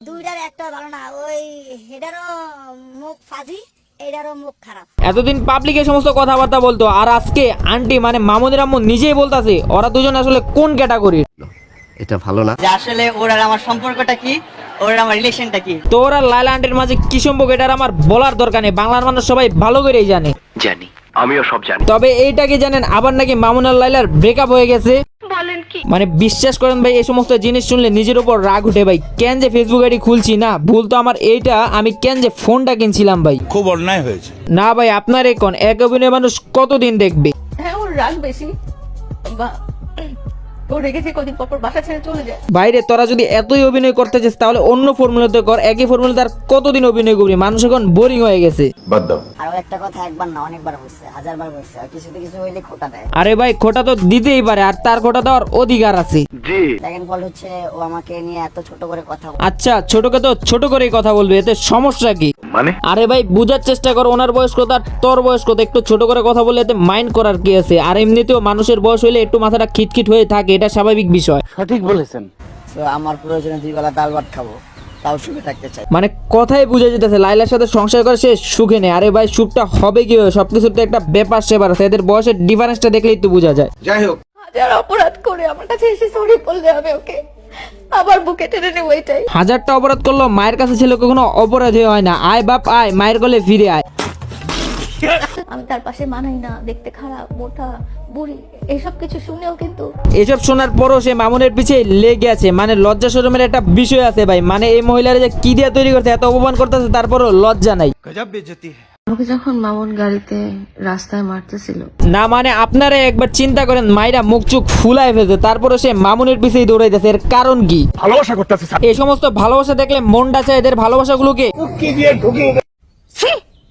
দুইটার একটা ভালো না, ওই হেডারও মুখ ফাজি, এটারও মুখ খারাপ। এতদিন পাবলিক এই সমস্ত কথাবার্তা বলতো, আর আজকে আন্টি মানে মামুনের আম্মু নিজেই বলতাছে ওরা দুজন আসলে কোন ক্যাটাগরির। এটা ভালো না। যে আসলে ওর আর আমার সম্পর্কটা কি, ওর আর আমার রিলেশনটা কি। তো ওরা লাইলা আন্টির মাঝে কি সম্পর্ক এটা আর আমার বলার দরকার নেই, বাংলার মানুষ সবাই ভালো করেই জানে। জানি, আমিও সব জানি। তবে এইটা কি জানেন, আবার নাকি মামুন আর লাইলার ব্রেকআপ হয়ে গেছে। বলেন কি? মানে বিশ্বাস করেন ভাই, এই সমস্ত জিনিস শুনলে নিজের উপর রাগ উঠে ভাই। কেন যে ফেসবুক আইডি খুলছি না, ভুল তো আমার এইটা, আমি কেন যে ফোনটা কিনছিলাম ভাই। খুব অন্যায় হয়েছে। না ভাই, আপনার এখন এক অভিনয় মানুষ কতদিন দেখবে। হ্যাঁ, ওর রাগ বেশি, বা ও রেগেছে কদিন পর বাসা ছেড়ে চলে যায়। বাইরে তোরা যদি এতই অভিনয় করতে চাস তাহলে অন্য ফর্মুলাতে কর, একই ফর্মুলাতে আর কতদিন অভিনয় করবি, মানুষ এখন বোরিং হয়ে গেছে। আর একটা কথা একবার না অনেকবার বলছে, হাজারবার বলছে, আর কিছুতে কিছু হইলে খোটা দেয়। আরে ভাই খোটা তো দিতেই পারে, আর তার খোটা দেওয়ার অধিকার আছে। সেকেন্ড বল হচ্ছে ও আমাকে নিয়ে এত ছোট করে কথা আচ্ছা, ছোটকে তো ছোট করেই কথা বলবে, এতে সমস্যা কি? মানে আরে ভাই বুঝার চেষ্টা কর, ওনার বয়স কত আর তোর বয়স কত, একটু ছোট করে কথা বললে এতে মাইন্ড করার কি আছে? আর এমনিতেও মানুষের বয়স হইলে একটু মাথাটা খিটখিট হয়ে থাকে, এটা স্বাভাবিক বিষয়। সঠিক বলেছেন। তো আমার প্রয়োজনে 2 বেলা ডাল ভাত খাবো, তাও সুখে থাকতে চাই। মানে কথাই বুঝে যেতেছে লাইলার সাথে সংসার করে সে সুখে নেই। আরে ভাই সুখটা হবে কি? সবকিছুর তো একটা ব্যাপার সেবার আছে, এদের বয়সের ডিফারেন্সটা দেখলেই তো বোঝা যায়। যাই হোক, হাজার অপরাধ করে আমার কাছে এসে সরি বললে হবে ওকে, আবার বুকে টেনে নেব এটাই। হাজারটা অপরাধ করলো মায়ের কাছে ছিল কখনো অপরাধী হয় না। আয় বাপ আয়, মায়ের গলে ফিরে আয়। আমি তার পাশে মানাই না, দেখতে খারাপ, মোটা, বুড়ি, এইসব কিছু শুনেও কিন্তু এসব শোনার পরও সে মামুনের পিছে লেগে আছে। মানে লজ্জা শরমের একটা বিষয় আছে ভাই। মানে এই মহিলারা যে কি দিয়ে তৈরি করছে, এত অপমান করতেছে, তারপরও লজ্জা নাই। গজব বেইজ্জতি। আমাকে যখন মামুন গাড়িতে রাস্তায় মারতেছিল, না মানে আপনারা একবার চিন্তা করেন, মাইরা মুখ চুখ ফুলাই ফেলছে, তারপরে সে মামুনের পিছেই দৌড়াইতেছে। এর কারণ কি? ভালোবাসা করতেছে। এই সমস্ত ভালোবাসা দেখলে মনটা চায় এদের ভালোবাসাগুলোকে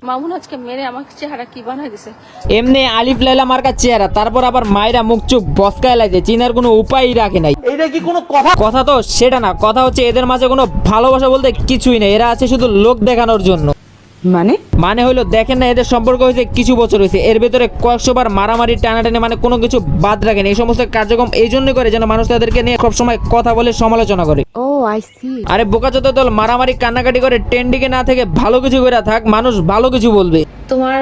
মামুন আজকে মেরে আমাকে চেহারা কি বানাই দিছে। এমনি আলিফ লাইলা মার্কার চেহারা, তারপর আবার মায়েরা মুখ চুখ বসকায় লাগছে, চিনার কোনো উপায়ই রাখে নাই। এটা কি কোনো কথা? কথা তো সেটা না, কথা হচ্ছে এদের মাঝে কোনো ভালোবাসা বলতে কিছুই নেই। এরা আছে শুধু লোক দেখানোর জন্য। মানে হইলো দেখেন না, এদের সম্পর্ক হয়েছে কিছু বছর হয়েছে, এর ভেতরে কয়েকশো বার মারামারি টানাটানি, মানে কোনো কিছু বাদ রাখেন। এই সমস্ত কার্যক্রম এই জন্যই করে যেন মানুষ তাদেরকে নিয়ে সবসময় কথা বলে সমালোচনা করে। ও আই সি। আরে বোকাচোদা দল, মারামারি কান্নাকাটি করে ট্রেন্ডিংয়ে না থেকে ভালো কিছু করে থাক, মানুষ ভালো কিছু বলবে। তোমার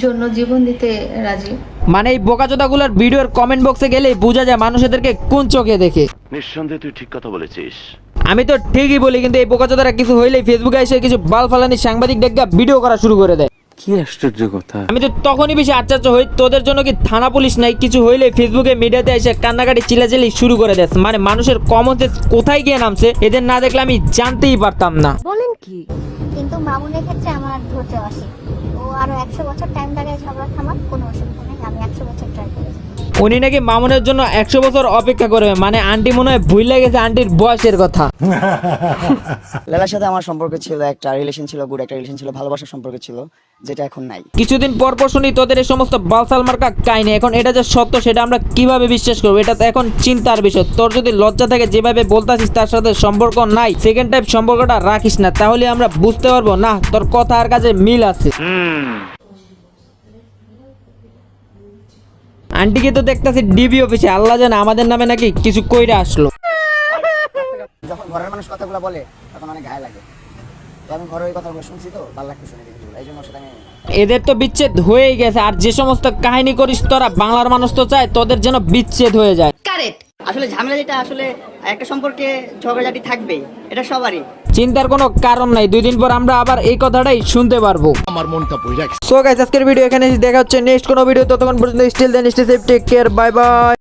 জন্য জীবন দিতে রাজি। মানে এই বোকাচোদাগুলোর ভিডিওর কমেন্ট বক্সে গেলেই বোঝা যায় মানুষ এদেরকে কোন চোখে দেখে। নিঃসন্দেহে তুই ঠিক কথা বলেছিস। আমি তো ঠিকই বলি, কিন্তু এই বোকাচোদারা কিছু হইলেই ফেসবুকে এসে কিছু বাল ফালানি সাংবাদিক ডেকে ভিডিও করা শুরু করে দেয়। কি আশ্চর্য কথা। আমি তো তখনই বেশি আশ্চর্য হই, তোদের জন্য কি থানা পুলিশ নাই? কিছু হইলে ফেসবুকে মিডিয়াতে এসে কান্নাকাটি চিল্লাচিল্লি শুরু করে দেয়। মানে মানুষের কমন সেন্স কোথায় গিয়ে নামছে, এদের না দেখলে আমি জানতেই পারতাম না। বলেন কি? কিন্তু মামুনের ক্ষেত্রে আমার ধৈর্য আসে, ও আরো 100 বছর টাইম লাগে ঝগড়া থামার, কোনো অসুবিধা নেই, আমি 100 বছর ট্রাই করেছি। উনি নাকি মামুনের জন্য 100 বছর অপেক্ষা করবে। মানে আন্টি মনে হয় ভুলে গেছে আন্টির বয়সের কথা। লালার সাথে আমার সম্পর্ক ছিল, একটা রিলেশন ছিল, গুড একটা রিলেশন ছিল, ভালোবাসার সম্পর্ক ছিল, যেটা এখন নাই। কিছুদিন পর পর শুনি তোদের এই সমস্ত বালসাল মার্কা কাহিনী। এখন এটা যে সত্য সেটা আমরা কিভাবে বিশ্বাস করবো? এটা তো এখন চিন্তার বিষয়। তোর যদি লজ্জা থাকে, যেভাবে বলতাছিস তার সাথে সম্পর্ক নাই, সেকেন্ড টাইপ সম্পর্কটা রাখিস না, তাহলে আমরা বুঝতে পারবো না তোর কথা আর কাজে মিল আছে। আন্টিকে তো দেখতেছি ডিবি অফিসে, আল্লাহ জানে আমাদের নামে নাকি কিছু কইরা আসলো। যখন ঘরের মানুষ কথাগুলো বলে তখন অনেক গায়ে লাগে, তো আমি ঘরে ওই কথাগুলো শুনছি, তো ভালো লাগতেছে না জিনিসগুলো, এই জন্য সেটা আমি। এদের তো বিচ্ছেদ হয়েই গেছে, আর যে সমস্ত কাহিনী করিস তোরা, বাংলার মানুষ তো চায় তোদের যেন বিচ্ছেদ হয়ে যায়। আসলে ঝামেলা যেটা, আসলে একটা সম্পর্কে ঝগড়াঝাটি থাকবেই, এটা সবারই। চিন্তার কোনো কারণ নাই, 2 দিন পর আমরা আবার এই কথাটাই শুনতে পারবো। আমার মনটা বইরা গেছে। সো গাইস, আজকের ভিডিও এখানে দেখা হচ্ছে নেক্সট কোনো ভিডিও। ততক্ষণ পর্যন্ত still then stay safe, take care, bye by.